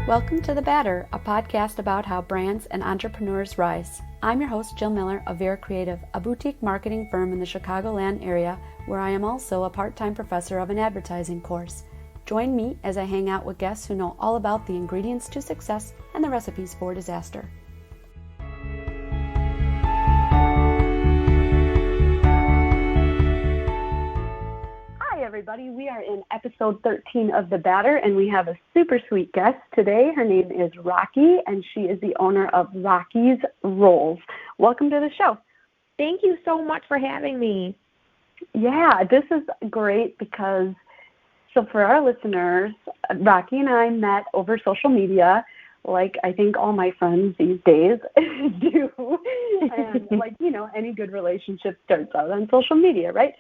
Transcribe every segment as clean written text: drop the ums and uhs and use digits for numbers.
Welcome to The Batter, a podcast about how brands and entrepreneurs rise. I'm your host, Jill Miller of Vera Creative, a boutique marketing firm in the Chicagoland area where I am also a part-time professor of an advertising course. Join me as I hang out with guests who know all about the ingredients to success and the recipes for disaster. Hi everybody, we are in episode 13 of The Batter and we have a super sweet guest today. Her name is Rocky and she is the owner of Rocky's Rolls. Welcome to the show. Thank you so much for having me. Yeah, this is great because, so for our listeners, Rocky and I met over social media, like I think all my friends these days do. And like, you know, any good relationship starts out on social media, right?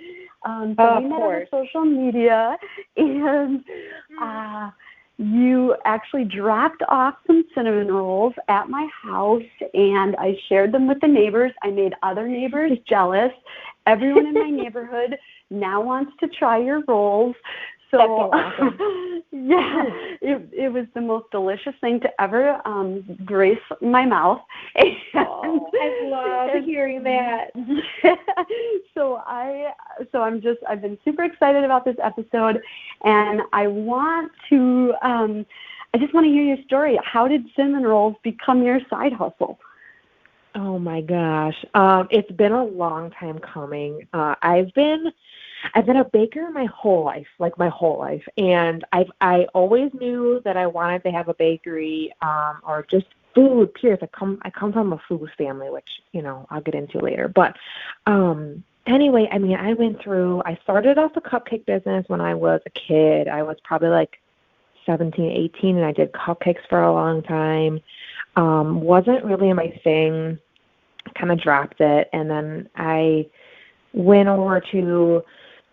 So we met on social media, and you actually dropped off some cinnamon rolls at my house, and I shared them with the neighbors. I made other neighbors jealous. Everyone in my neighborhood now wants to try your rolls. So, awesome. Yeah, it was the most delicious thing to ever grace my mouth. I love hearing that. I've been super excited about this episode, and I just want to hear your story. How did cinnamon rolls become your side hustle? Oh my gosh. It's been a long time coming. I've been a baker my whole life, and I always knew that I wanted to have a bakery, or just food, period. I come from a food family, which, you know, I'll get into later. But anyway, I mean, I started off the cupcake business when I was a kid. I was probably like 17, 18, and I did cupcakes for a long time. Wasn't really my thing, kind of dropped it, and then I went over to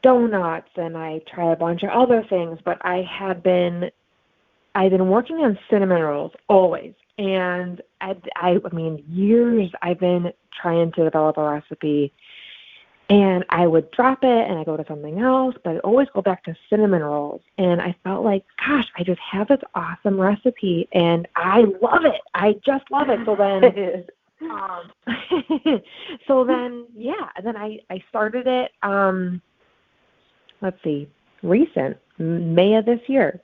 donuts, and I tried a bunch of other things, but I've been working on cinnamon rolls always, and I mean, years I've been trying to develop a recipe, and I would drop it, and I go to something else, but I'd always go back to cinnamon rolls, and I felt like, gosh, I just have this awesome recipe, and I love it. I just love it. So then, then I started it. Let's see, recent, May of this year.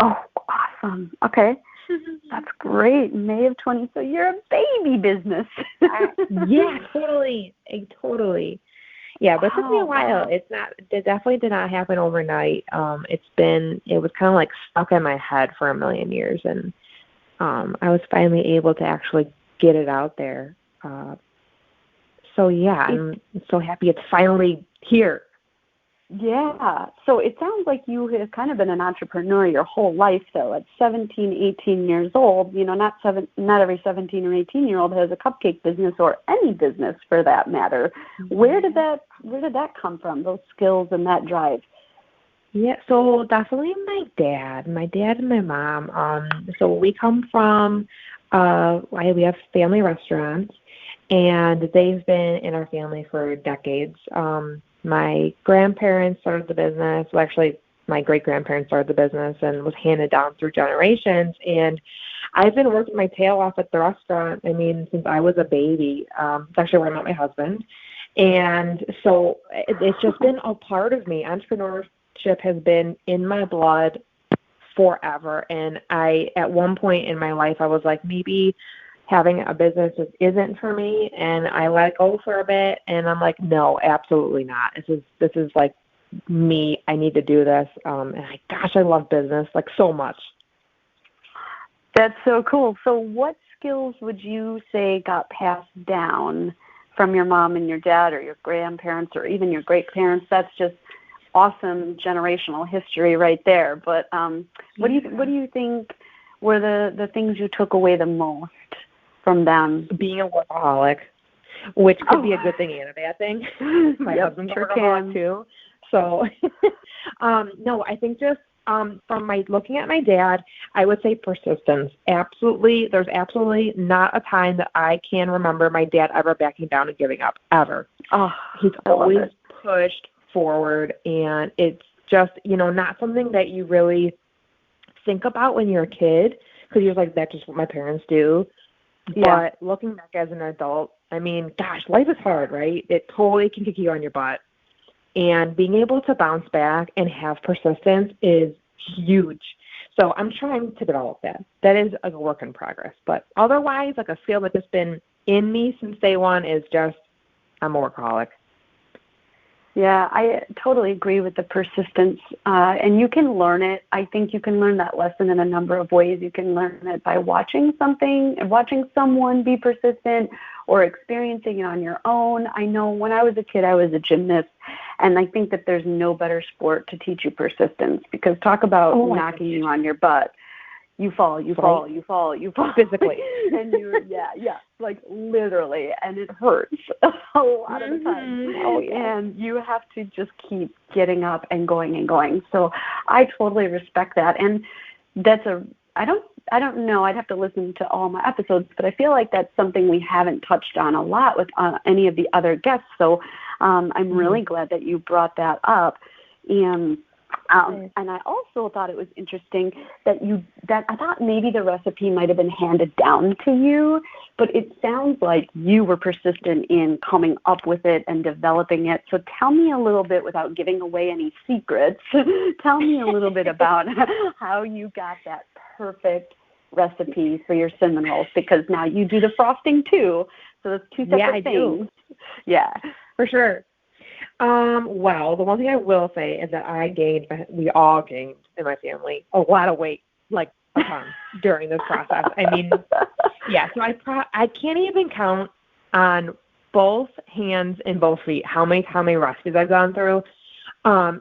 Oh, awesome. Okay. That's great. May of 20. So you're a baby business. Yeah, totally. Yeah, but it took me a while. It definitely did not happen overnight. It was kind of like stuck in my head for a million years, and I was finally able to actually get it out there. So yeah, I'm so happy it's finally here. Yeah. So it sounds like you have kind of been an entrepreneur your whole life, though. At 17, 18 years old, you know, not every 17 or 18-year-old has a cupcake business or any business for that matter. Mm-hmm. Where did that come from, those skills and that drive? Yeah, so definitely my dad and my mom. So we come from, we have family restaurants, and they've been in our family for decades. My grandparents started the business. Well, actually, my great-grandparents started the business and was handed down through generations. And I've been working my tail off at the restaurant, I mean, since I was a baby. It's actually where I met my husband. And so it's just been a part of me. Entrepreneurship has been in my blood forever. And at one point in my life, I was like, maybe having a business isn't for me, and I let it go for a bit, and I'm like, no, absolutely not. This is like me. I need to do this. And I love business like so much. That's so cool. So what skills would you say got passed down from your mom and your dad or your grandparents or even your great-parents? That's just awesome generational history right there. But what do you think were the things you took away the most from them? Being a work-a-holic, which could be a good thing and a bad thing. My husband's a work-a-holic too. So, no, I think just from looking at my dad, I would say persistence. Absolutely, there's absolutely not a time that I can remember my dad ever backing down and giving up, ever. Oh, he's always pushed forward, and it's just, not something that you really think about when you're a kid, because you're like, that's just what my parents do. Yeah. But looking back as an adult, I mean, gosh, life is hard, right? It totally can kick you on your butt. And being able to bounce back and have persistence is huge. So I'm trying to develop that. That is a work in progress. But otherwise, like a skill that's just been in me since day one is just I'm a workaholic. Yeah, I totally agree with the persistence. And you can learn it. I think you can learn that lesson in a number of ways. You can learn it by watching someone be persistent or experiencing it on your own. I know when I was a kid, I was a gymnast, and I think that there's no better sport to teach you persistence, because talk about knocking you on your butt. You fall. Physically. And like literally, and it hurts a lot of the time. Oh, yeah. And you have to just keep getting up and going and going. So I totally respect that. And that's I don't know, I'd have to listen to all my episodes, but I feel like that's something we haven't touched on a lot with any of the other guests. So I'm really glad that you brought that up. And I also thought it was interesting that I thought maybe the recipe might have been handed down to you, but it sounds like you were persistent in coming up with it and developing it. So tell me a little bit, without giving away any secrets, tell me a little bit about how you got that perfect recipe for your cinnamon rolls, because now you do the frosting too. So it's two separate things. Do. Yeah, for sure. Well, the one thing I will say is that we all gained in my family a lot of weight, like a ton, during this process. I mean, yeah, so I can't even count on both hands and both feet how many recipes I've gone through.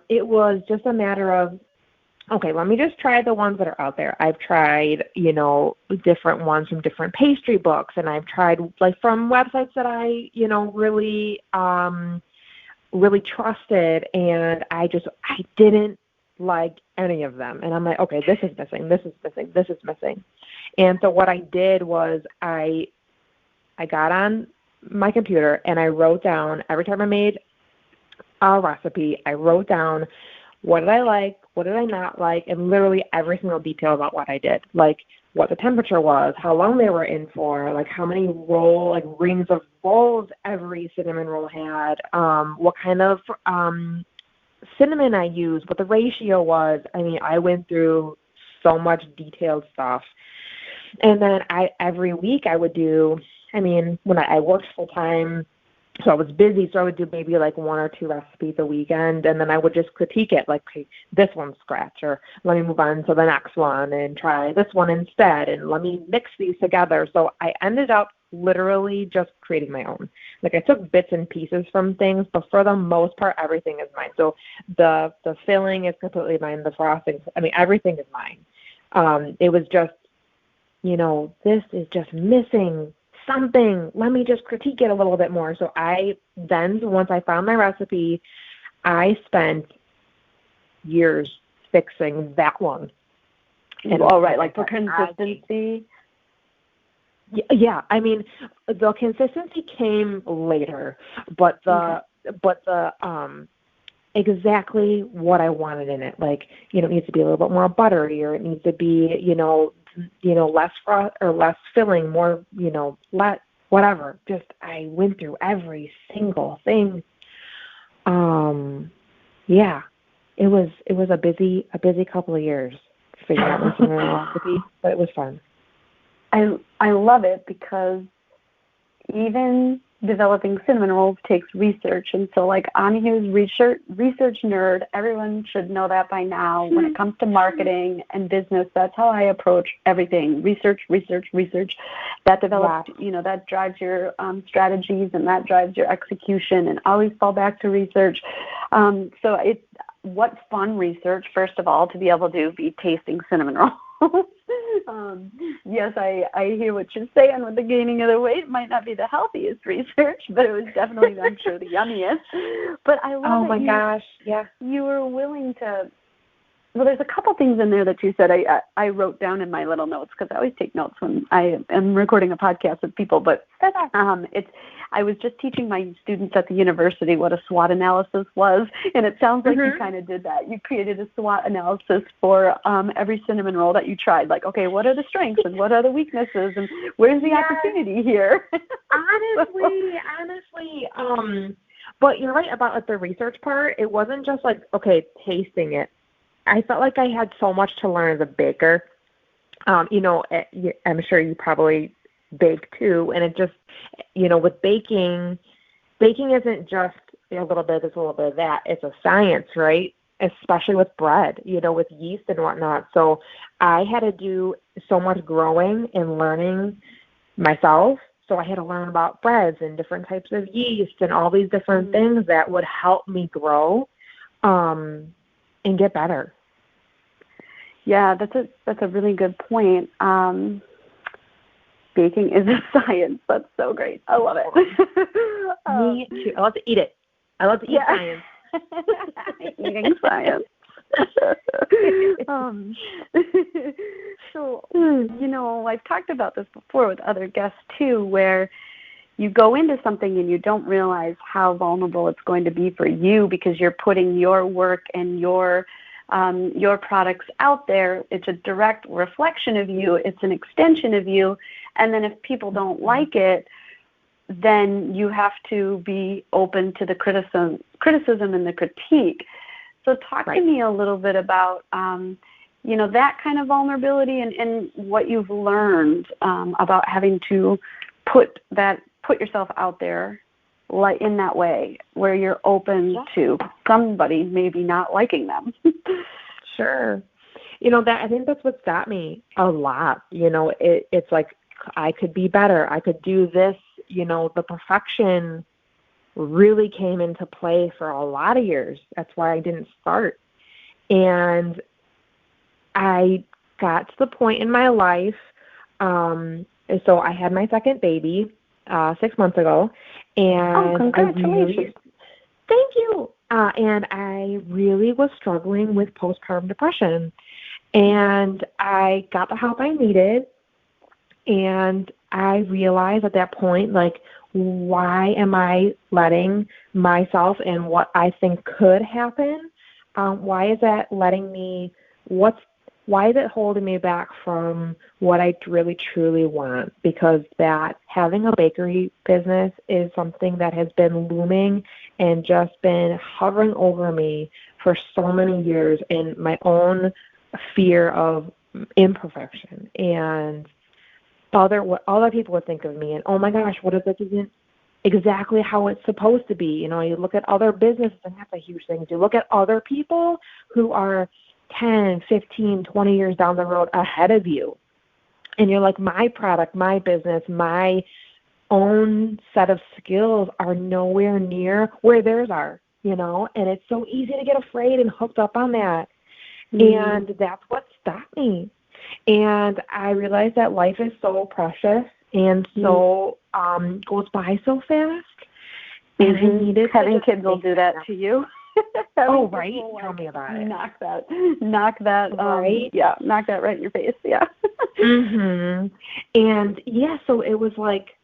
It was just a matter of, okay, let me just try the ones that are out there. I've tried, different ones from different pastry books, and I've tried like from websites that I, really trusted, and I didn't like any of them. And I'm like, okay, this is missing. And so what I did was I got on my computer and I wrote down, every time I made a recipe, I wrote down what did I like, what did I not like, and literally every single detail about what I did, like what the temperature was, how long they were in for, like how many rings of rolls every cinnamon roll had, what kind of cinnamon I used, what the ratio was. I mean, I went through so much detailed stuff. And then every week I would do, when I worked full time, so I was busy, so I would do maybe like one or two recipes a weekend, and then I would just critique it, like, okay, this one's scratch, or let me move on to the next one and try this one instead, and let me mix these together. So I ended up literally just creating my own. Like, I took bits and pieces from things, but for the most part, everything is mine. So the filling is completely mine, the frosting, everything is mine. It was just, this is just missing something. Let me just critique it a little bit more. So once I found my recipe, I spent years fixing that one. And like for consistency. Yeah, the consistency came later, but exactly what I wanted in it. Like, it needs to be a little bit more buttery, or it needs to be, less frost or less filling, more, whatever. Just I went through every single thing. Yeah, it was a busy couple of years figuring out my cinnamon recipe, but it was fun. I love it, because even developing cinnamon rolls takes research. And so, like, I'm a research nerd. Everyone should know that by now. When it comes to marketing and business, that's how I approach everything. Research. That develops, that drives your strategies, and that drives your execution, and always fall back to research. So what fun research, first of all, to be able to be tasting cinnamon rolls. Yes, I hear what you're saying with the gaining of the weight. It might not be the healthiest research, but it was definitely, I'm sure, the yummiest. But I love gosh, yeah. You were willing to. Well, there's a couple things in there that you said I wrote down in my little notes, because I always take notes when I am recording a podcast with people. But I was just teaching my students at the university what a SWOT analysis was, and it sounds like you kind of did that. You created a SWOT analysis for every cinnamon roll that you tried. Like, okay, what are the strengths and what are the weaknesses and where's the opportunity here? Honestly, but you're right about like the research part. It wasn't just like, okay, tasting it. I felt like I had so much to learn as a baker. You know, I'm sure you probably bake too, and it just, you know, with baking isn't just a little bit of this, a little bit of that. It's a science, right? Especially with bread, you know, with yeast and whatnot. So I had to do so much growing and learning myself. So I had to learn about breads and different types of yeast and all these different things that would help me grow and get better. Yeah, that's a really good point. Baking is a science. That's so great. I love it. Me too. I love to eat it. I love to eat science. Eating science. So, you know, I've talked about this before with other guests too, where you go into something and you don't realize how vulnerable it's going to be for you because you're putting your work and your products out there. It's a direct reflection of you. It's an extension of you. And then if people don't like it, then you have to be open to the criticism and the critique. So talk to me a little bit about, you know, that kind of vulnerability and what you've learned about having to put yourself out there like in that way where you're open to somebody maybe not liking them. Sure. You know, I think that's what stopped me a lot. You know, it's like I could be better. I could do this. You know, the perfection really came into play for a lot of years. That's why I didn't start. And I got to the point in my life, so I had my second baby 6 months ago. And congratulations. Thank you. And I really was struggling with postpartum depression. And I got the help I needed. And I realized at that point, like, why am I letting myself and what I think could happen? Why is that letting me, why is it holding me back from what I really truly want? Because that having a bakery business is something that has been looming and just been hovering over me for so many years, and my own fear of imperfection and what other people would think of me, and oh my gosh, what if this isn't exactly how it's supposed to be? You know, you look at other businesses, and that's a huge thing. You look at other people who are 10, 15, 20 years down the road ahead of you, and you're like, my product, my business, my own set of skills are nowhere near where theirs are, you know, and it's so easy to get afraid and hooked up on that. And that's what stopped me. And I realized that life is so precious and so goes by so fast. And I needed having kids will do that to you. Oh, right. Tell me about it. Knock that right. Knock that right in your face. Yeah. And so it was like,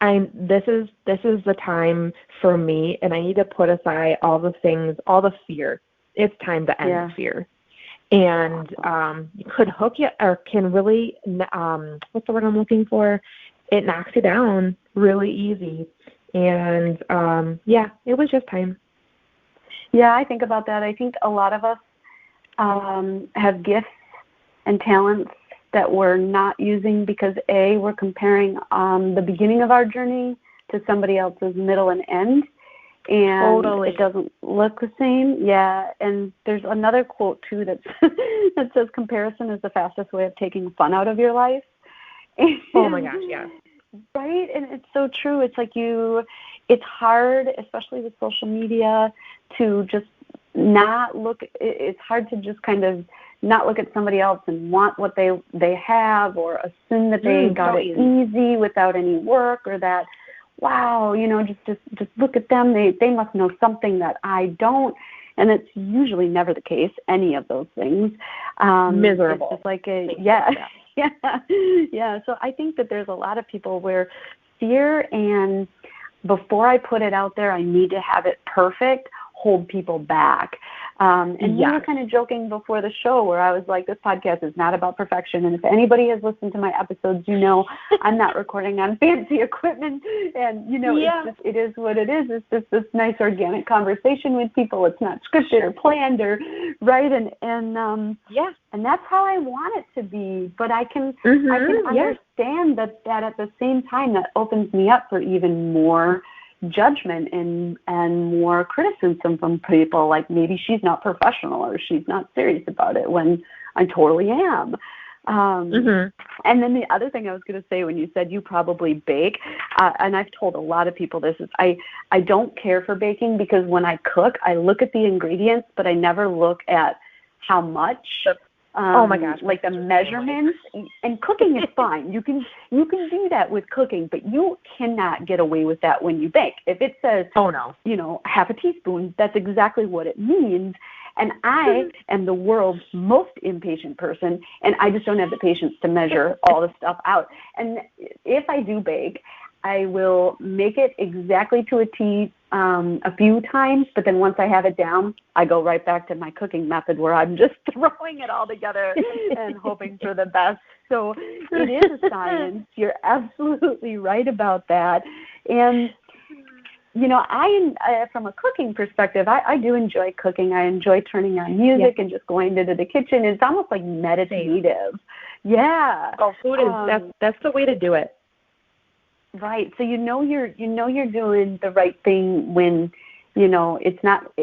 this is the time for me, and I need to put aside all the things, all the fear. It's time to end fear. And could hook you, or can really, what's the word I'm looking for? It knocks you down really easy. And it was just time. Yeah, I think about that. I think a lot of us have gifts and talents that we're not using because we're comparing the beginning of our journey to somebody else's middle and end. And it doesn't look the same. Yeah, and there's another quote, too, that says comparison is the fastest way of taking fun out of your life. And, oh, my gosh, yeah. Right? And it's so true. It's like it's hard, especially with social media, to just not look. It's hard to just kind of not look at somebody else and want what they have, or assume that they got it easy without any work, or that, wow, you know, just look at them. They must know something that I don't. And it's usually never the case, any of those things. Miserable. It's just like Yeah. So I think that there's a lot of people where fear and before I put it out there, I need to have it perfect, hold people back. And we were kind of joking before the show where I was like, this podcast is not about perfection. And if anybody has listened to my episodes, you know I'm not recording on fancy equipment. And, you know, it is what it is. It's just this nice organic conversation with people. It's not scripted or planned or right. And that's how I want it to be. But I can understand that at the same time that opens me up for even more judgment and more criticism from people, like maybe she's not professional or she's not serious about it when I totally am. And then the other thing I was going to say when you said you probably bake, and I've told a lot of people this, is I don't care for baking because when I cook, I look at the ingredients, but I never look at how much. Oh my gosh! Like the measurements, and cooking is fine. You can do that with cooking, but you cannot get away with that when you bake. If it says, you know, half a teaspoon, that's exactly what it means. And I am the world's most impatient person, and I just don't have the patience to measure all the stuff out. And if I do bake, I will make it exactly to a T a few times, but then once I have it down, I go right back to my cooking method where I'm just throwing it all together and hoping for the best. So it is a science. You're absolutely right about that. And, you know, from a cooking perspective, I do enjoy cooking. I enjoy turning on music and just going into the kitchen. It's almost like meditative. Yeah. Oh, food is, that's the way to do it. Right. So you know you're doing the right thing when, you know, it's not,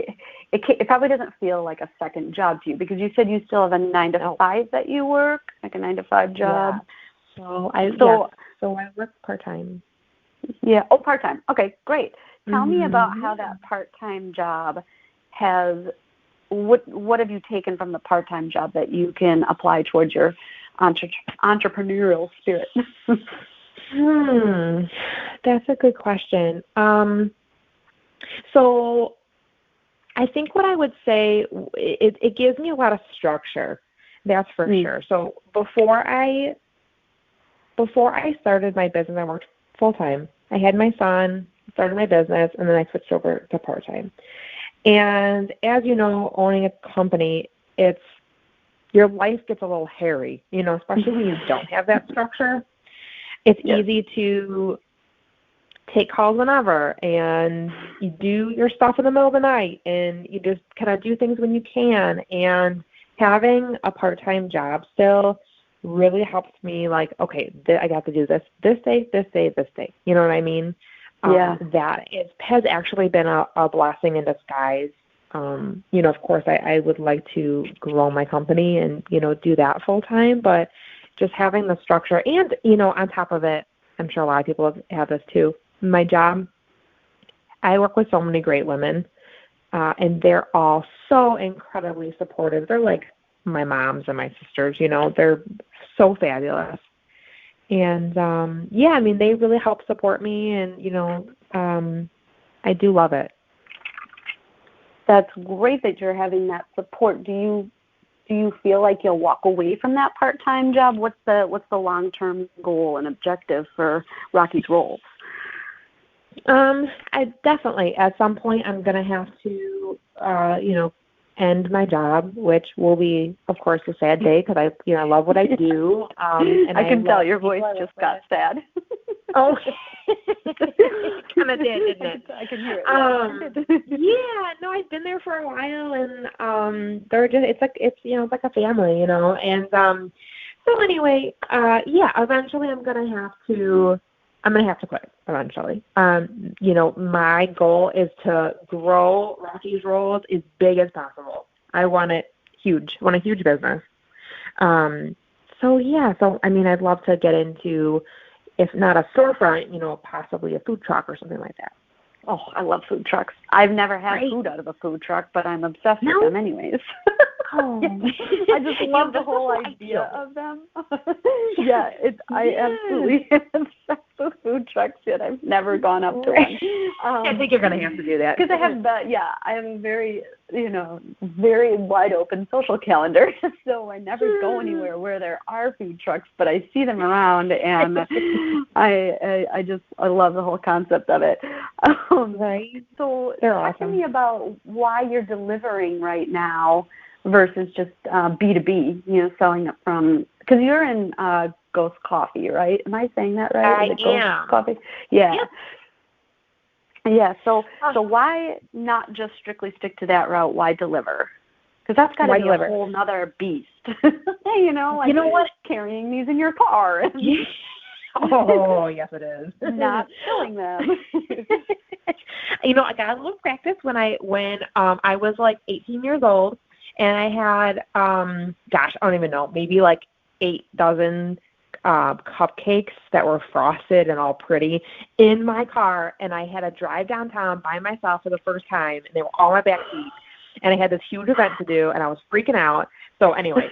it probably doesn't feel like a second job to you because you said you still have a 9 to 5 that you work, like a 9 to 5 job. Yeah. So I work part-time. Yeah. Oh, part-time. Okay, great. Tell me about how that part-time job has, what have you taken from the part-time job that you can apply towards your entrepreneurial spirit? That's a good question. So I think what I would say, it gives me a lot of structure. That's for sure. So before I started my business, I worked full-time. I had my son, started my business, and then I switched over to part-time. And as you know, owning a company, your life gets a little hairy, you know, especially when you don't have that structure. It's easy to take calls whenever, and you do your stuff in the middle of the night, and you just kind of do things when you can. And having a part-time job still really helps me, like, okay, I got to do this day, this day, this day. You know what I mean? That has actually been a blessing in disguise. You know, of course, I would like to grow my company and, you know, do that full-time, but just having the structure and, you know, on top of it, I'm sure a lot of people have this too. My job, I work with so many great women, and they're all so incredibly supportive. They're like my moms and my sisters, you know, they're so fabulous. And, I mean, they really help support me, and, you know, I do love it. That's great that you're having that support. Do you feel like you'll walk away from that part-time job? What's the long-term goal and objective for Rocky's Rolls? I definitely, at some point, I'm going to have to, you know, end my job, which will be, of course, a sad day because I love what I do. And I can tell your voice just got sad. Oh, kind of did, didn't it? I can hear it. No, I've been there for a while, and they're just it's like a family, you know. And so anyway, eventually I'm gonna have to quit eventually. You know, my goal is to grow Rocky's Rolls as big as possible. I want it huge. I want a huge business. So I mean, I'd love to get into, if not a storefront, you know, possibly a food truck or something like that. Oh, I love food trucks. I've never had food out of a food truck, but I'm obsessed with them anyways. Oh. I just love the whole idea of them. I absolutely am obsessed food trucks yet. I've never gone up to one. I think you're going to have to do that. Because I have a very, very wide open social calendar. So I never go anywhere where there are food trucks, but I see them around, and I love the whole concept of it. Right. So they're talk awesome. to me about why you're delivering right now versus just B2B, selling it from, because you're in Ghost Coffee, right? Am I saying that right? I am. Ghost Coffee? Yeah. Yep. Yeah, so why not just strictly stick to that route? Why deliver? Because that's got to be a whole nother beast. You know what? Carrying these in your car. Oh, yes, it is. Not selling them. I got a little practice when I was like 18 years old, and I had, I don't even know, maybe like 8 dozen cupcakes that were frosted and all pretty in my car, and I had to drive downtown by myself for the first time, and they were all in my back seat, and I had this huge event to do, and I was freaking out. So anyway,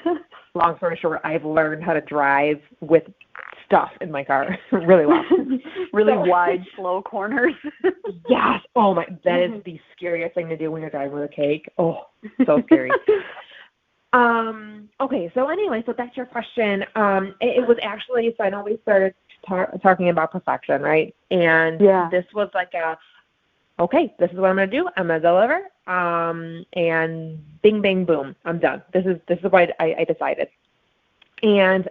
long story short, I've learned how to drive with stuff in my car really well. Really wide, slow corners. Yes. Oh my, that is the scariest thing to do when you're driving with a cake. Oh, so scary. Okay, so anyway, so that's your question. It was actually, so I know we started talking about perfection, right? And this was like okay, this is what I'm going to do. I'm going to deliver, and bing, bang, boom, I'm done. This is what I decided. And,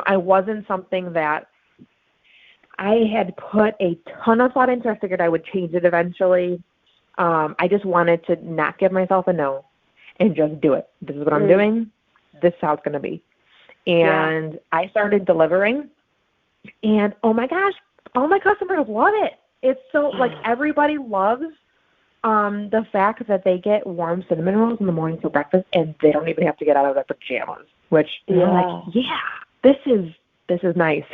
I wasn't something that I had put a ton of thought into. I figured I would change it eventually. I just wanted to not give myself a no and just do it. This is what I'm doing. This is how it's going to be. And I started delivering, and oh my gosh, all my customers love it. It's so, like, everybody loves the fact that they get warm cinnamon rolls in the morning for breakfast, and they don't even have to get out of their pajamas, which they're like, this is nice.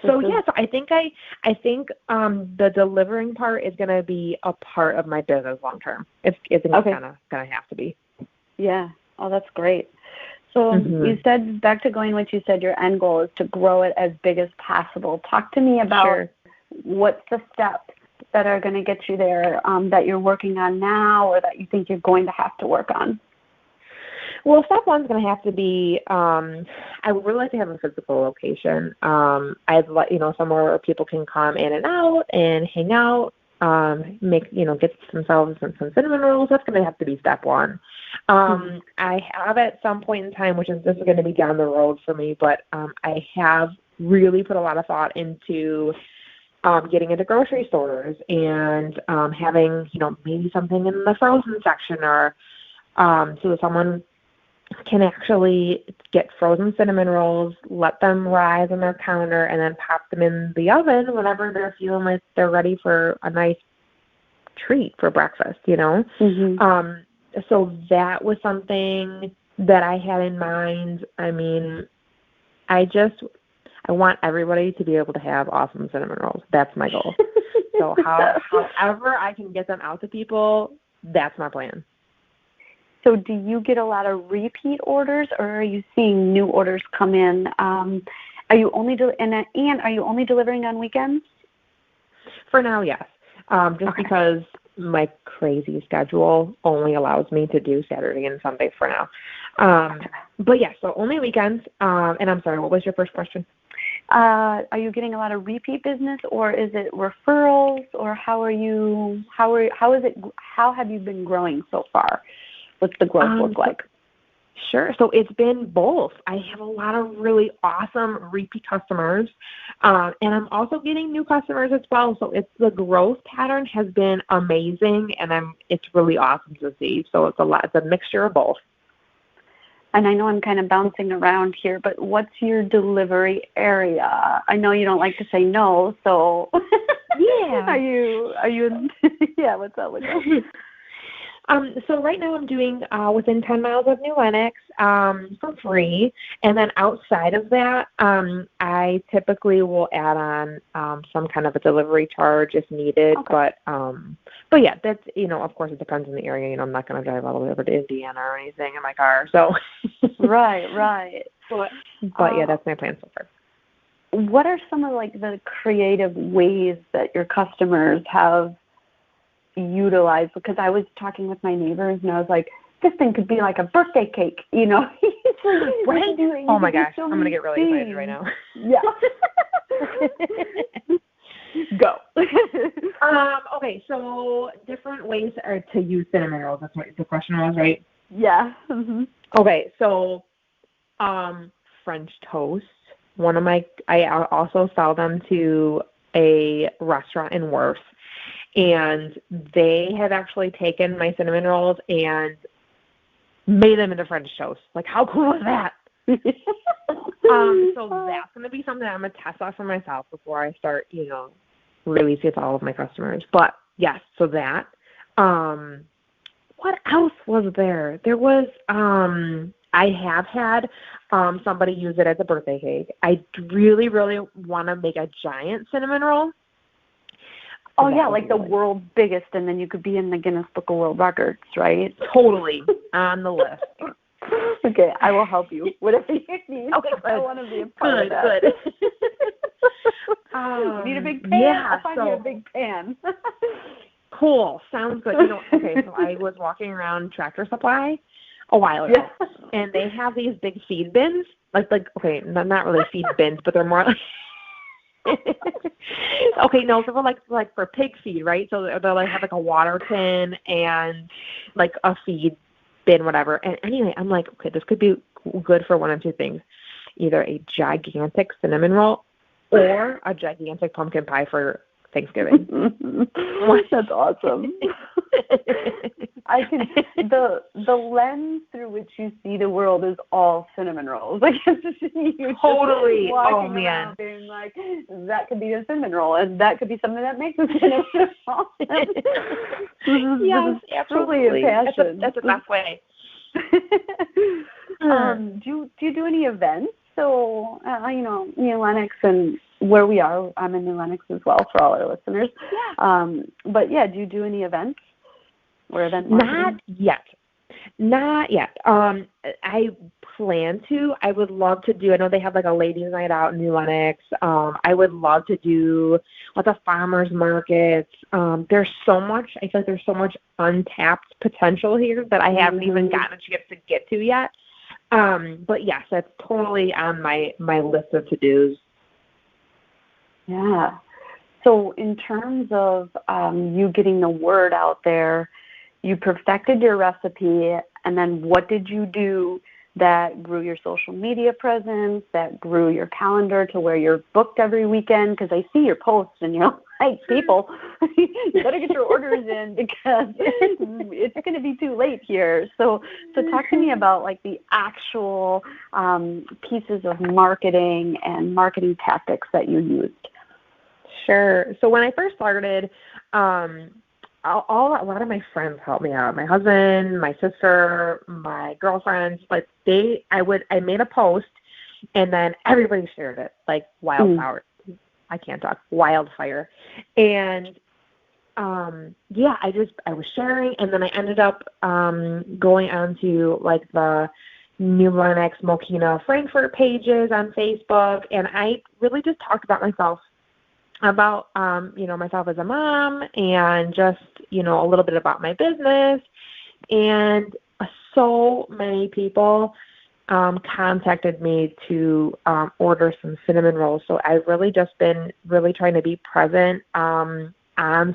So I think the delivering part is going to be a part of my business long term. It's kind of going to have to be. Yeah. Oh, that's great. So you said, back to going what you said, your end goal is to grow it as big as possible. Talk to me about what's the steps that are going to get you there, that you're working on now, or that you think you're going to have to work on. Well, step one's going to have to be, I would really like to have a physical location. I'd like, somewhere where people can come in and out and hang out, get themselves some cinnamon rolls. That's going to have to be step one. I have at some point in time, this is going to be down the road for me, but I have really put a lot of thought into getting into grocery stores and having, maybe something in the frozen section, or so that someone can actually get frozen cinnamon rolls, let them rise on their counter, and then pop them in the oven whenever they're feeling like they're ready for a nice treat for breakfast, So that was something that I had in mind. I mean, I want everybody to be able to have awesome cinnamon rolls. That's my goal. So however I can get them out to people, that's my plan. So do you get a lot of repeat orders, or are you seeing new orders come in? Are you only are you only delivering on weekends? For now, yes. Because my crazy schedule only allows me to do Saturday and Sunday for now. But yes, so only weekends. And I'm sorry, what was your first question? Are you getting a lot of repeat business, or is it referrals, or how have you been growing so far? What's the growth look like? Sure. So it's been both. I have a lot of really awesome repeat customers, and I'm also getting new customers as well. So the growth pattern has been amazing, and it's really awesome to see. So it's a mixture of both. And I know I'm kind of bouncing around here, but what's your delivery area? I know you don't like to say no, so yeah. Are you? Yeah. What's that look like? So right now I'm doing within 10 miles of New Lenox for free. And then outside of that, I typically will add on some kind of a delivery charge if needed. Okay. But yeah, that's, of course it depends on the area. I'm not going to drive all the way over to Indiana or anything in my car. So Right. But yeah, that's my plan so far. what are some of like the creative ways that your customers have utilized? Because I was talking with my neighbors and I was like, this thing could be like a birthday cake, you know? Right? Oh my gosh, I'm going to get really excited right now. Yeah. Go. Okay, so different ways are to use cinnamon rolls. That's what the question was, right? Yeah. Mm-hmm. Okay, so French toast. I also sell them to a restaurant in Worth, and they have actually taken my cinnamon rolls and made them into French toast. Like, how cool is that? So that's going to be something I'm going to test out for myself before I start, release it to all of my customers. But yes, so that. What else was there? There was, I have had somebody use it as a birthday cake. I really, really want to make a giant cinnamon roll. Oh, yeah, like the world's biggest, and then you could be in the Guinness Book of World Records, right? Totally, on the list. Okay, I will help you. Whatever you need. Okay, good. I want to be a part of that. Good. You need a big pan? Yeah, I'll find you a big pan. Cool. Sounds good. Okay, so I was walking around Tractor Supply a while ago, and they have these big feed bins. Okay, not really feed bins, but they're more like okay, no, so they're like for pig feed, right? So they're like have like a water tin and like a feed bin, whatever. And anyway, I'm like, okay, this could be good for one of two things: either a gigantic cinnamon roll or a gigantic pumpkin pie for Thanksgiving. That's awesome. The lens through which you see the world is all cinnamon rolls. Like you totally. Walking around being like, that could be a cinnamon roll, and that could be something that makes a cinnamon roll. Yes, absolutely. A passion. That's the best way. Do you do any events? So New Lenox and where we are, I'm in New Lenox as well for all our listeners. Yeah. But yeah, do you do any events or event marketing? Not yet. I plan to. I would love to do. I know they have like a ladies' night out in New Lenox. I would love to do the farmers markets. There's so much. I feel like there's so much untapped potential here that I haven't even gotten a chance to get to yet. But yes, that's totally on my list of to-dos. Yeah. So in terms of you getting the word out there, you perfected your recipe, and then what did you do that grew your social media presence, that grew your calendar to where you're booked every weekend? Because I see your posts and you're like, people, you better get your orders in because it's going to be too late here. So talk to me about like the actual pieces of marketing and marketing tactics that you used. Sure. So when I first started, a lot of my friends helped me out. My husband, my sister, my girlfriends, I made a post and then everybody shared it like wildfire. I can't talk, wildfire. And I was sharing, and then I ended up going onto like the New Lenox, Mokina, Frankfurt pages on Facebook, and I really just talked about myself. Myself as a mom and just, a little bit about my business. And so many people contacted me to order some cinnamon rolls. So I've really just been really trying to be present on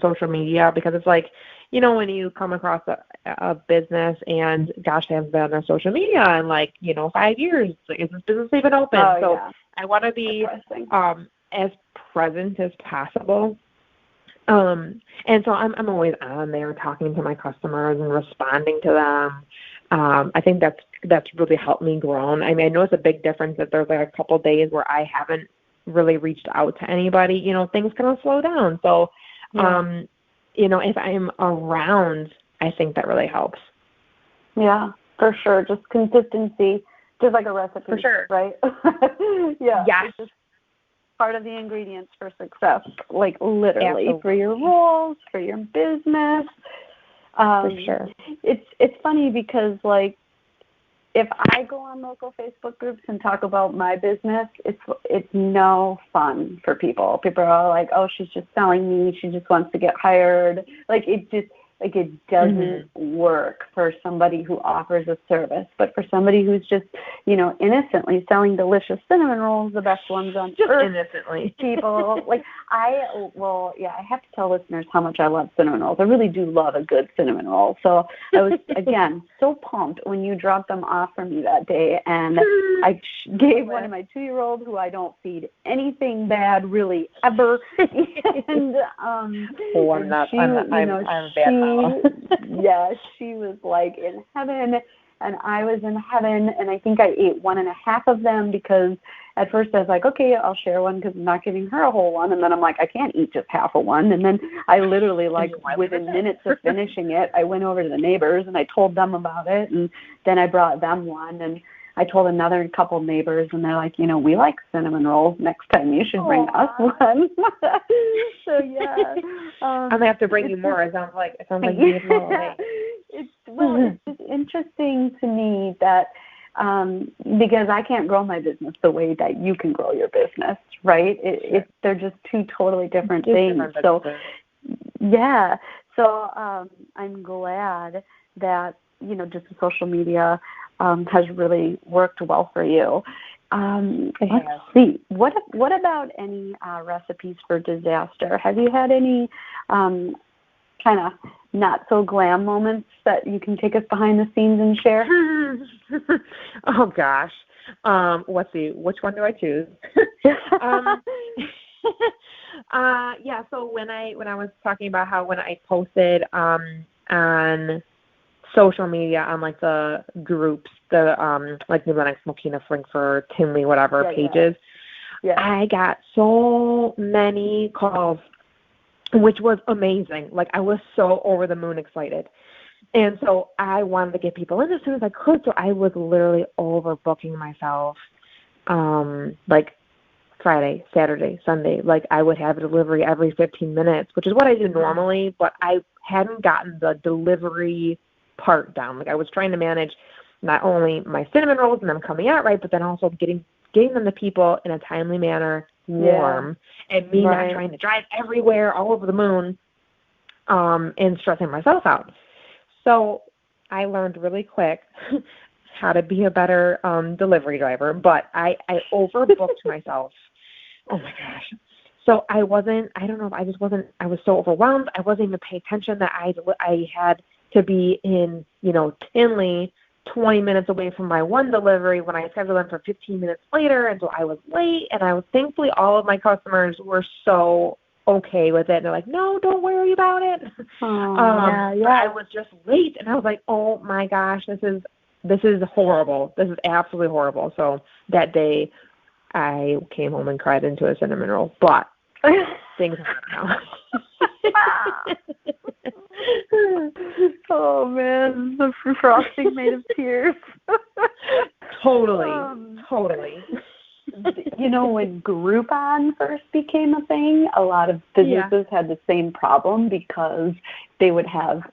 social media because it's like, when you come across a business and gosh, they haven't been on their social media in 5 years. Is this business even open? I want to be as present as possible. And so I'm always on there talking to my customers and responding to them. I think that's really helped me grow. I mean, I know it's a big difference that there's like a couple of days where I haven't really reached out to anybody. Things kind of slow down. So, if I'm around, I think that really helps. Yeah, for sure. Just consistency, just like a recipe. For sure. Right? Yeah. Yes. Part of the ingredients for success, like literally. Absolutely. For your roles, for your business. For sure. It's funny because if I go on local Facebook groups and talk about my business, it's no fun for people. People are like, oh, she's just selling me. She just wants to get hired. Like it doesn't work for somebody who offers a service. But for somebody who's just, innocently selling delicious cinnamon rolls, the best ones on just earth, innocently. people, I have to tell listeners how much I love cinnamon rolls. I really do love a good cinnamon roll. So I was, again, so pumped when you dropped them off for me that day. And I gave one of my 2-year-olds, who I don't feed anything bad really ever. And I'm a bad mom. Yeah, she was like in heaven, and I was in heaven, and I think I ate 1.5 of them because at first I was like, okay, I'll share one because I'm not giving her a whole one, and then I'm like, I can't eat just half of one, and then I literally, within minutes of finishing it, I went over to the neighbors and I told them about it, and then I brought them one, and I told another couple neighbors, and they're like, we like cinnamon rolls. Next time you should bring us one. So yeah, I'm gonna have to bring you more. It sounds like you need more. Right? It's just interesting to me that because I can't grow my business the way that you can grow your business, right? They're just two totally different things. So yeah, so I'm glad that just the social media has really worked well for you. Let's see. What about any recipes for disaster? Have you had any kind of not so glam moments that you can take us behind the scenes and share? Oh gosh. Let's see. Which one do I choose? Yeah. So when I was talking about how when I posted on social media on the groups, the New Lenox, Mokina, Frankfurt, Tinley, whatever pages, I got so many calls, which was amazing. I was so over the moon excited. And so I wanted to get people in as soon as I could. So I was literally overbooking myself, Friday, Saturday, Sunday. I would have a delivery every 15 minutes, which is what I do normally, but I hadn't gotten the delivery part down. I was trying to manage not only my cinnamon rolls and them coming out right, but then also getting them to people in a timely manner, warm, and me not trying to drive everywhere all over the moon and stressing myself out. So I learned really quick how to be a better delivery driver, but I overbooked myself. Oh my gosh. So I was so overwhelmed. I wasn't even paying attention that I had to be in, Tinley 20 minutes away from my one delivery when I scheduled them for 15 minutes later. And so I was late, and thankfully all of my customers were so okay with it. And they're like, no, don't worry about it. But I was just late, and I was like, oh my gosh, this is horrible. This is absolutely horrible. So that day I came home and cried into a cinnamon roll, but things are better now. Oh man, the frosting made of tears. Totally. When Groupon first became a thing, a lot of businesses had the same problem because they would have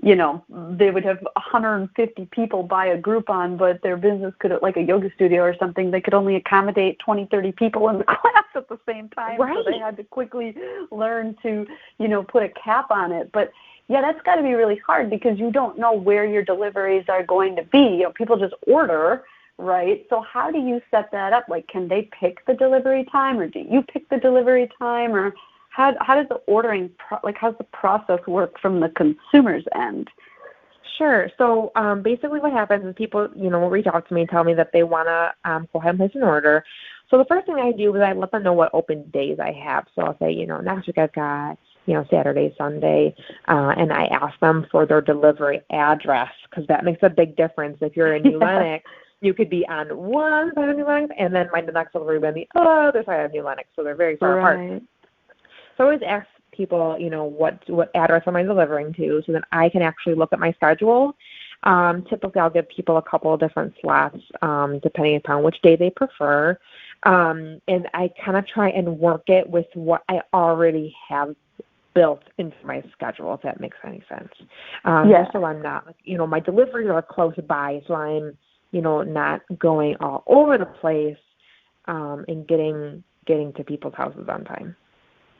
150 people buy a Groupon, but their business could, like a yoga studio or something, they could only accommodate 20, 30 people in the class at the same time. Right. So they had to quickly learn to, put a cap on it. But yeah, that's got to be really hard because you don't know where your deliveries are going to be. People just order, right? So how do you set that up? Can they pick the delivery time, or do you pick the delivery time, or how does the ordering, how's the process work from the consumer's end? Sure. So basically what happens is people, will reach out to me and tell me that they want to go ahead and place an order. So the first thing I do is I let them know what open days I have. So I'll say, next week I've got, Saturday, Sunday, and I ask them for their delivery address because that makes a big difference. If you're in New Lenox, you could be on one side of New Lenox, and then my next delivery will be on the other side of New Lenox. So they're very far apart. So I always ask people, what address am I delivering to, so that I can actually look at my schedule. Typically, I'll give people a couple of different slots, depending upon which day they prefer. And I kind of try and work it with what I already have built into my schedule, if that makes any sense. Just so I'm not, my deliveries are close by, so I'm not going all over the place, and getting to people's houses on time.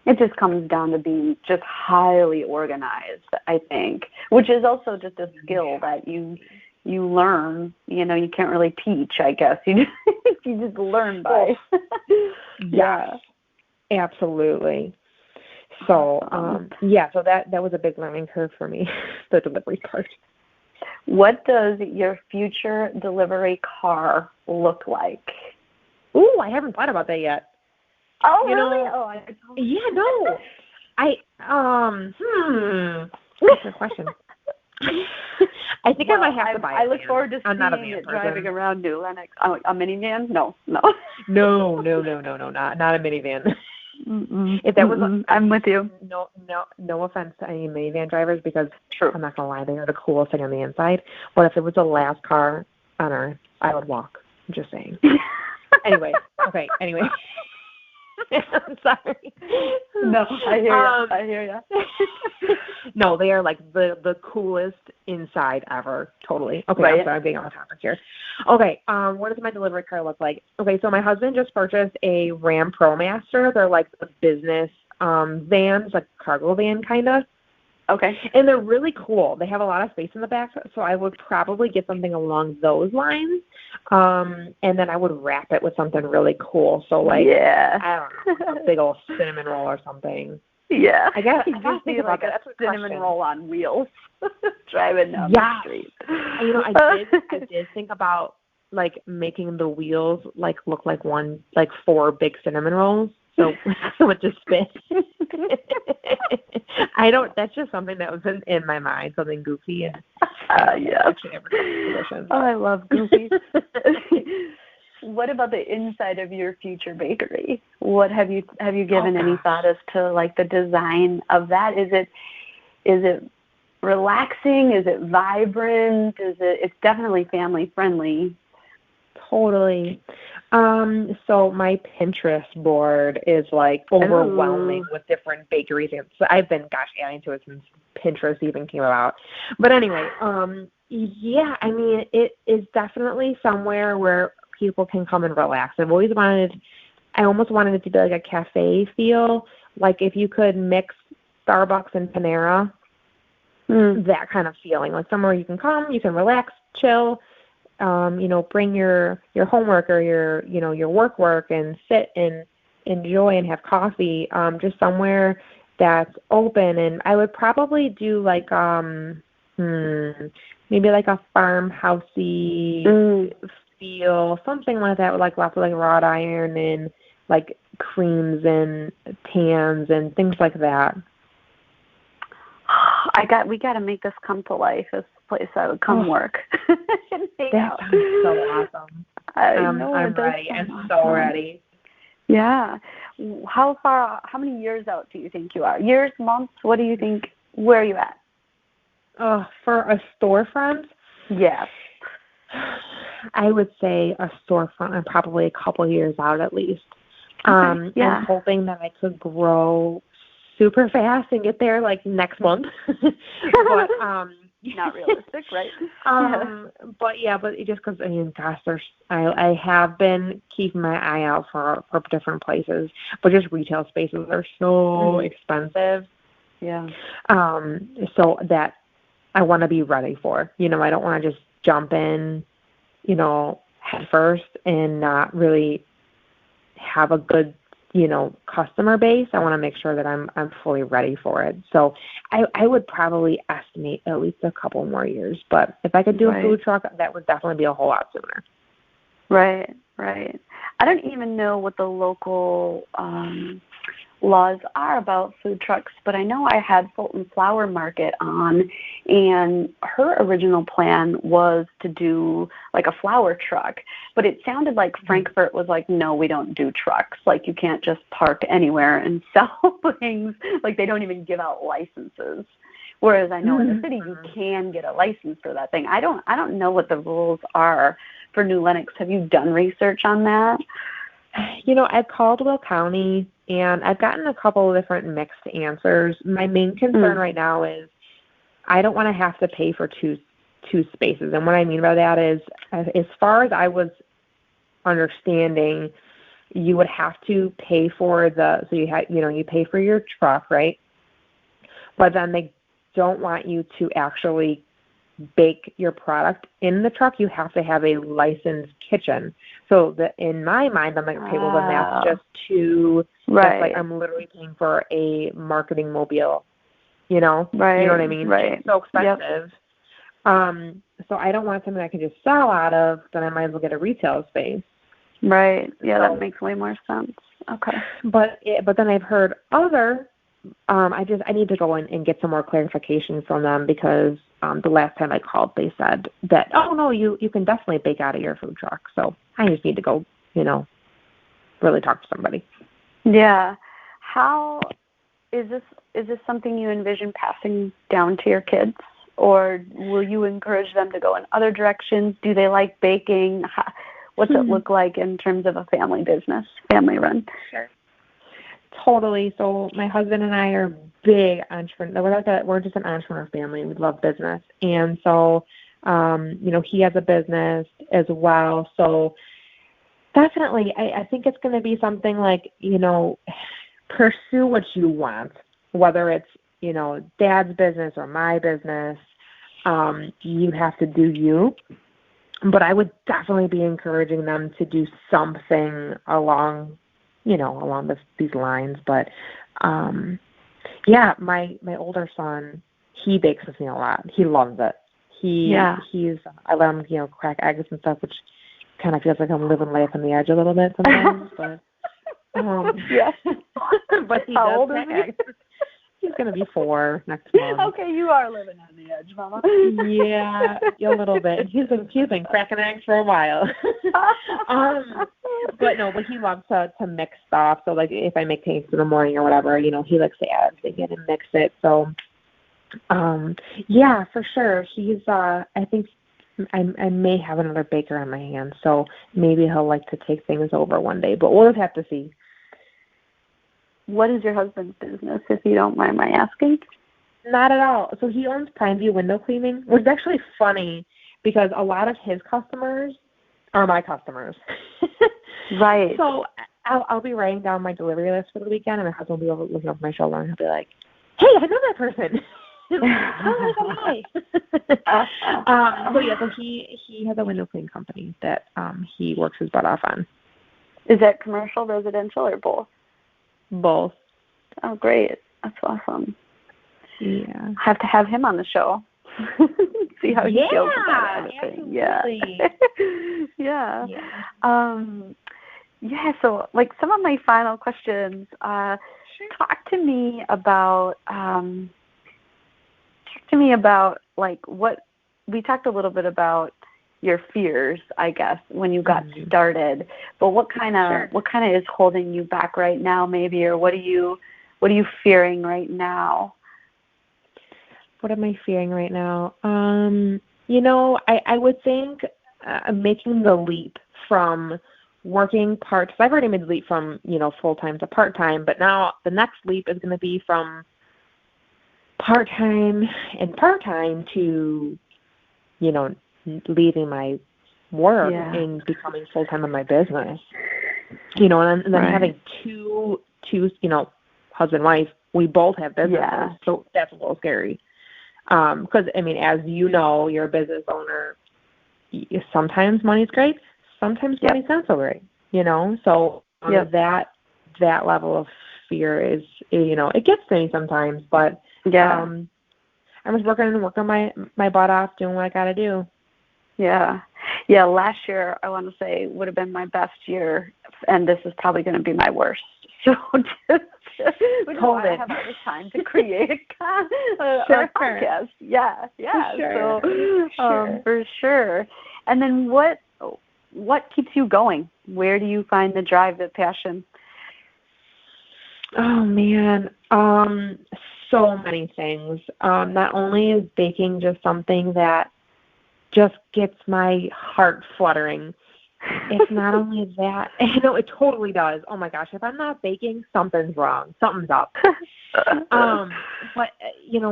It just comes down to being just highly organized, I think, which is also just a skill that you learn. You can't really teach, I guess. You just learn by. Yeah, absolutely. So, so that was a big learning curve for me, the delivery part. What does your future delivery car look like? Ooh, I haven't thought about that yet. Oh, really? No. That's a question. I think I might have to buy it. I look forward to seeing it driving around New Lenox. Oh, a minivan? No. No, not a minivan. If that was, I'm with you. No offense to any minivan drivers, because I'm not gonna lie, they are the coolest thing on the inside. But if it was the last car on earth, I would walk. I'm just saying. Anyway. I'm sorry. No, I hear you. No, they are like the coolest inside ever. Totally. Okay, right. I'm sorry, I'm being on topic here. Okay, what does my delivery car look like? Okay, so my husband just purchased a Ram ProMaster. They're like the business vans, like cargo van kind of. Okay. And they're really cool. They have a lot of space in the back, so I would probably get something along those lines. And then I would wrap it with something really cool. So I don't know, a big old cinnamon roll or something. Yeah. I guess you just think need about like that. a cinnamon roll on wheels driving down the street. I did think about like making the wheels like look like four big cinnamon rolls. So it just fits. That's just something that was in my mind, something goofy. And I love goofy. What about the inside of your future bakery? What have you given any thought as to like the design of that? Is it relaxing? Is it vibrant? It's definitely family friendly. Totally. So my Pinterest board is like overwhelming with different bakeries. So I've been, adding to it since Pinterest even came about. But anyway, it is definitely somewhere where people can come and relax. I almost wanted it to be like a cafe feel. Like if you could mix Starbucks and Panera, that kind of feeling. Like somewhere you can come, you can relax, chill, bring your homework or your work and sit and enjoy and have coffee, just somewhere that's open. And I would probably do like, maybe like a farmhousey feel, something like that, with like lots of like wrought iron and like creams and tans and things like that. We got to make this come to life. This place I would come work. That sounds so awesome. I'm ready. I'm so ready. Yeah. How many years out do you think you are? Years, months? What do you think? Where are you at? For a storefront? Yes. I would say a storefront. I'm probably a couple years out at least. Okay. I'm hoping that I could grow super fast and get there like next month. But not realistic, right? But just because I have been keeping my eye out for different places, but just retail spaces are so expensive. Yeah. So that I want to be ready for. I don't want to just jump in, head first and not really have a good customer base. I want to make sure that I'm fully ready for it. So I would probably estimate at least a couple more years. But if I could do a food truck, that would definitely be a whole lot sooner. Right. I don't even know what the local laws are about food trucks, but I know I had Fulton Flower Market on, and her original plan was to do like a flower truck, but it sounded like Frankfurt was like, no, we don't do trucks. Like you can't just park anywhere and sell things. Like they don't even give out licenses. Whereas I know in the city you can get a license for that thing. I don't know what the rules are for New Lenox. Have you done research on that? I've called Will County, and I've gotten a couple of different mixed answers. My main concern right now is I don't want to have to pay for two two spaces. And what I mean by that is, as far as I was understanding, you would have to pay for you pay for your truck, right? But then they don't want you to actually bake your product in the truck. You have to have a licensed kitchen. So in my mind, I'm like, okay, well then that's just too, that's like I'm literally paying for a marketing mobile, you know? Right. You know what I mean? Right. It's so expensive. Yep. So I don't want something I can just sell out of, then I might as well get a retail space. Right. Yeah, that makes way more sense. Okay. But then I've heard other, I need to go in and get some more clarification from them, because the last time I called, they said that, oh no, you can definitely bake out of your food truck. So I just need to go, really talk to somebody. Yeah. How is this something you envision passing down to your kids, or will you encourage them to go in other directions? Do they like baking? What's it look like in terms of a family business, family run? Sure. Totally. So my husband and I are big entrepreneurs. We're just an entrepreneur family. We love business. And so, he has a business as well. So definitely, I think it's going to be something like, pursue what you want, whether it's, dad's business or my business. You have to do you. But I would definitely be encouraging them to do something along these lines. But, my older son, he bakes with me a lot. He loves it. I let him, crack eggs and stuff, which kind of feels like I'm living life on the edge a little bit sometimes. But, but he does crack eggs. He's going to be 4 next month. Okay, you are living on the edge, Mama. Yeah, a little bit. He's been cracking eggs for a while. But he loves to mix stuff. So, like, if I make pancakes in the morning or whatever, he likes to add everything in and mix it. So, for sure. He's, I think I may have another baker on my hands. So maybe he'll like to take things over one day. But we'll just have to see. What is your husband's business, if you don't mind my asking? Not at all. So he owns Prime View Window Cleaning, which is actually funny because a lot of his customers are my customers. Right. So I'll be writing down my delivery list for the weekend, and my husband will be looking over my shoulder, and he'll be like, hey, I know that person. So he has a window cleaning company that he works his butt off on. Is that commercial, residential, or both? Both. Oh, great. That's awesome. Yeah. Have to have him on the show. See how he feels about everything. Yeah. So, like, some of my final questions, talk to me about like, what we talked a little bit about your fears, I guess, when you got started. But what kind of is holding you back right now, maybe, or what are you fearing right now? What am I fearing right now? I would think making the leap from working part. So I've already made the leap from full time to part time, but now the next leap is going to be from part time to leaving my work and becoming full time in my business. And then having two husband wife, we both have businesses, so that's a little scary. Because as you're a business owner, sometimes money's great, sometimes money's not so great. So that level of fear is it gets to me sometimes, but I'm just working my butt off, doing what I got to do. Yeah. Last year, I want to say, would have been my best year, and this is probably going to be my worst. So we don't want to have all this time to create a podcast. Yeah. Sure. So for sure. And then what keeps you going? Where do you find the drive, the passion? Oh man, so many things. Not only is baking just something that just gets my heart fluttering, it's not only that. It totally does. Oh my gosh, if I'm not baking, something's wrong. Something's up. But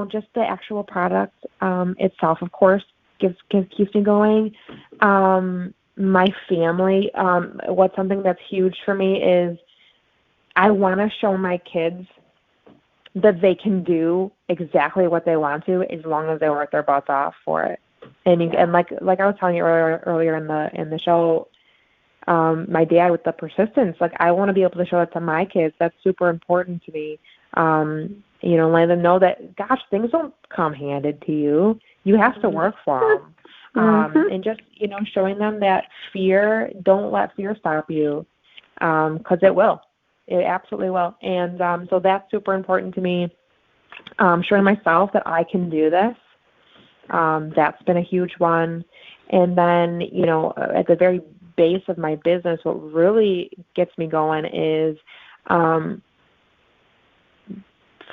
just the actual product itself, of course, keeps me going. My family, what's something that's huge for me is I want to show my kids that they can do exactly what they want to as long as they work their butts off for it. And like I was telling you earlier in the show, my dad with the persistence, like I want to be able to show that to my kids. That's super important to me. Let them know that, gosh, things don't come handed to you. You have to work for them. And just, showing them that don't let fear stop you, because it will. It absolutely will. And so that's super important to me. Showing myself that I can do this. That's been a huge one. And then, at the very base of my business, what really gets me going is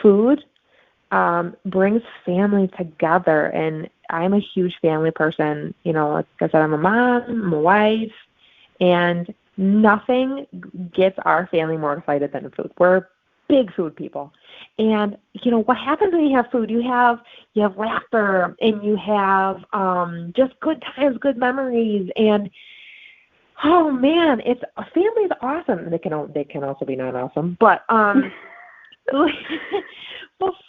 food brings family together. And I'm a huge family person. Like I said, I'm a mom, I'm a wife, and nothing gets our family more excited than food. We're big food people. And, what happens when you have food? You have laughter, and you have just good times, good memories. And, oh, man, family is awesome. They can also be not awesome. But, well,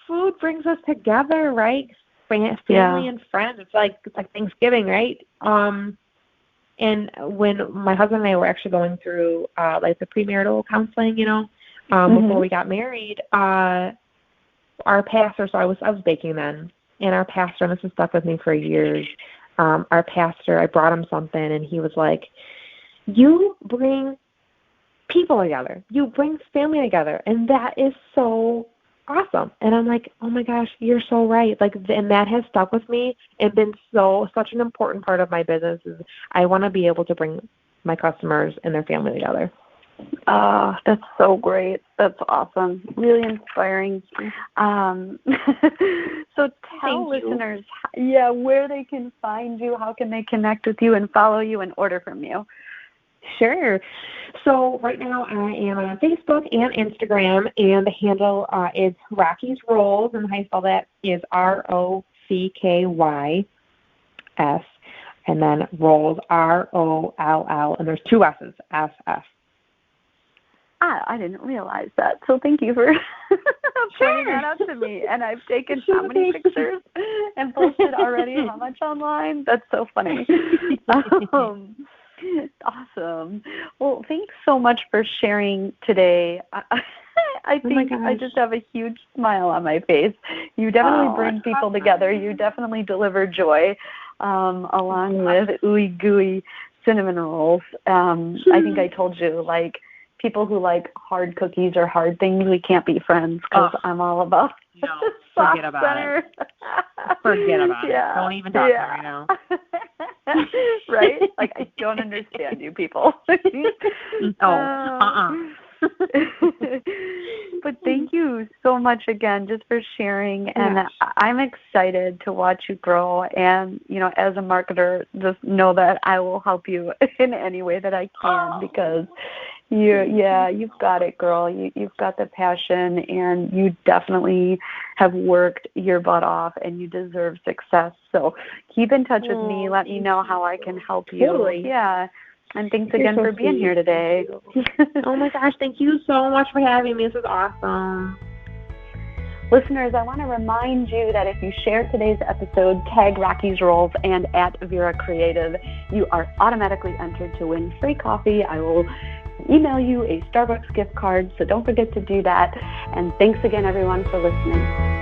food brings us together, right? Family and friends. It's like Thanksgiving, right? And when my husband and I were actually going through the premarital counseling, before we got married, our pastor. So I was baking then, and our pastor, and this has stuck with me for years. Our pastor, I brought him something, and he was like, "You bring people together. You bring family together, and that is so awesome." And I'm like, "Oh my gosh, you're so right." And that has stuck with me and been such an important part of my business. Is I want to be able to bring my customers and their family together. That's so great. That's awesome. Really inspiring. So tell listeners, where they can find you, how can they connect with you and follow you and order from you? Sure. So right now I am on Facebook and Instagram, and the handle is Rocky's Rolls, and how you spell that is ROCKYS, and then Rolls, ROLL, and there's two S's, SF. I didn't realize that, so thank you for pointing that out to me. And I've taken how many pictures and posted already how much online? That's so funny. Awesome. Well, thanks so much for sharing today. I think I just have a huge smile on my face. You definitely bring people together. You definitely deliver joy, along with ooey gooey cinnamon rolls. I think I told you, people who like hard cookies or hard things, we can't be friends because I'm all about forget about it. Forget about it. Don't even talk to me right now. Right? I don't understand you people. But thank you so much again just for sharing. And I'm excited to watch you grow. And, as a marketer, just know that I will help you in any way that I can because you've got it, girl. You've got the passion, and you definitely have worked your butt off, and you deserve success. So keep in touch with me. Let me know how I can help you. Totally. Yeah. And thanks again for being here today. Oh, my gosh. Thank you so much for having me. This is awesome. Listeners, I want to remind you that if you share today's episode, tag Rocky's Rolls and @Vera Creative, you are automatically entered to win free coffee. I will email you a Starbucks gift card, so don't forget to do that. And thanks again, everyone, for listening.